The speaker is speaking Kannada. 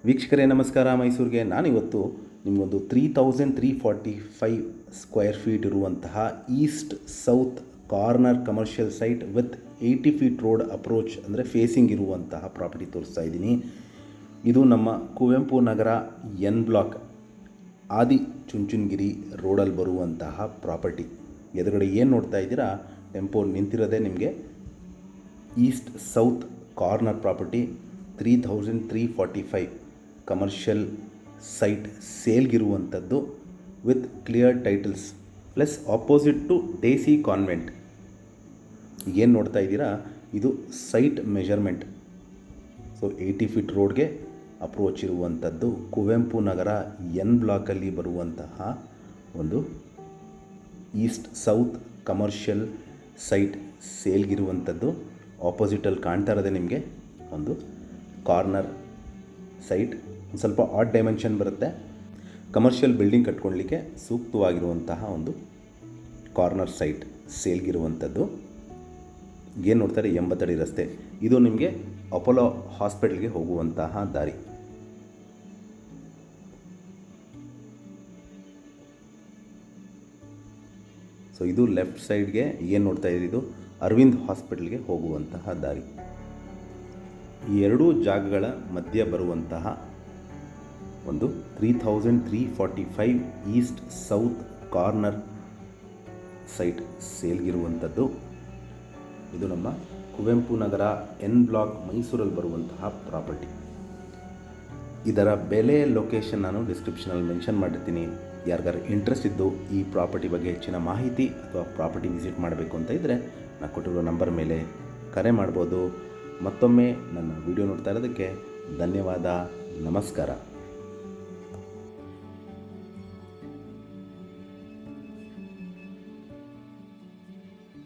ವೀಕ್ಷಕರೇ ನಮಸ್ಕಾರ. ಮೈಸೂರಿಗೆ ನಾನಿವತ್ತು ನಿಮಗೊಂದು 3345 ಸ್ಕ್ವೇರ್ ಫೀಟ್ ಇರುವಂತಹ East south corner commercial site with 80 feet road approach ಅಂದರೆ ಫೇಸಿಂಗ್ ಇರುವಂತಹ ಪ್ರಾಪರ್ಟಿ ತೋರಿಸ್ತಾ ಇದ್ದೀನಿ. ಇದು ನಮ್ಮ ಕುವೆಂಪು ನಗರ ಎನ್ ಬ್ಲಾಕ್ ಆದಿ ಚುಂಚನಗಿರಿ ರೋಡಲ್ಲಿ ಬರುವಂತಹ ಪ್ರಾಪರ್ಟಿ. ಎದುರುಗಡೆ ಏನು ನೋಡ್ತಾ ಇದ್ದೀರಾ, ಟೆಂಪೋ ನಿಂತಿರೋದೇ ನಿಮಗೆ east south corner property. 3345 commercial site ಸೇಲ್ಗಿರುವಂಥದ್ದು with clear titles plus opposite to Daisy convent. ಏನು ನೋಡ್ತಾ ಇದ್ದೀರಾ, ಇದು ಸೈಟ್ ಮೆಜರ್ಮೆಂಟ್. ಸೊ 80 ಫೀಟ್ ರೋಡ್ಗೆ ಅಪ್ರೋಚ್ ಇರುವಂಥದ್ದು ಕುವೆಂಪು ನಗರ ಎನ್ ಬ್ಲಾಕಲ್ಲಿ ಬರುವಂತಹ ಒಂದು ಈಸ್ಟ್ ಸೌತ್ ಕಮರ್ಷಿಯಲ್ ಸೈಟ್ ಸೇಲ್ಗಿರುವಂಥದ್ದು. ಆಪೋಸಿಟಲ್ಲಿ ಕಾಣ್ತಾ ಇರೋದೇ ನಿಮಗೆ ಒಂದು ಕಾರ್ನರ್ ಸೈಟ್. ಸ್ವಲ್ಪ ಆಡ್ ಡೈಮೆನ್ಷನ್ ಬರುತ್ತೆ. ಕಮರ್ಷಿಯಲ್ ಬಿಲ್ಡಿಂಗ್ ಕಟ್ಕೊಳ್ಳಲಿಕ್ಕೆ ಸೂಕ್ತವಾಗಿರುವಂತಹ ಒಂದು ಕಾರ್ನರ್ ಸೈಟ್ ಸೇಲ್ಗಿರುವಂಥದ್ದು. ಏನು ನೋಡ್ತಾರೆ, 80 ಅಡಿ ರಸ್ತೆ. ಇದು ನಿಮಗೆ ಅಪೋಲೋ ಹಾಸ್ಪಿಟಲ್ಗೆ ಹೋಗುವಂತಹ ದಾರಿ. ಸೊ ಇದು ಲೆಫ್ಟ್ ಸೈಡ್ಗೆ ಏನು ನೋಡ್ತಾ ಇದ್ದೀರಿ, ಇದು ಅರವಿಂದ್ ಹಾಸ್ಪಿಟಲ್ಗೆ ಹೋಗುವಂತಹ ದಾರಿ. ಈ ಎರಡೂ ಜಾಗಗಳ ಮಧ್ಯೆ ಬರುವಂತಹ ಒಂದು 3345 ಈಸ್ಟ್ ಸೌತ್ ಕಾರ್ನರ್ ಸೈಟ್ ಸೇಲ್ಗಿರುವಂಥದ್ದು. ಇದು ನಮ್ಮ ಕುವೆಂಪು ನಗರ ಎನ್ ಬ್ಲಾಕ್ ಮೈಸೂರಲ್ಲಿ ಬರುವಂತಹ ಪ್ರಾಪರ್ಟಿ. ಇದರ ಬೆಲೆ ಲೊಕೇಶನ್ ನಾನು ಡಿಸ್ಕ್ರಿಪ್ಷನಲ್ಲಿ ಮೆನ್ಷನ್ ಮಾಡಿರ್ತೀನಿ. ಯಾರಿಗಾರು ಇಂಟ್ರೆಸ್ಟ್ ಇದ್ದು ಈ ಪ್ರಾಪರ್ಟಿ ಬಗ್ಗೆ ಹೆಚ್ಚಿನ ಮಾಹಿತಿ ಅಥವಾ ಪ್ರಾಪರ್ಟಿ ವಿಸಿಟ್ ಮಾಡಬೇಕು ಅಂತ ಇದ್ದರೆ ನಾನು ಕೊಟ್ಟಿರೋ ನಂಬರ್ ಮೇಲೆ ಕರೆ ಮಾಡ್ಬೋದು. ಮತ್ತೊಮ್ಮೆ ನನ್ನ ವಿಡಿಯೋ ನೋಡ್ತಾ ಇರೋದಕ್ಕೆ ಧನ್ಯವಾದ. ನಮಸ್ಕಾರ.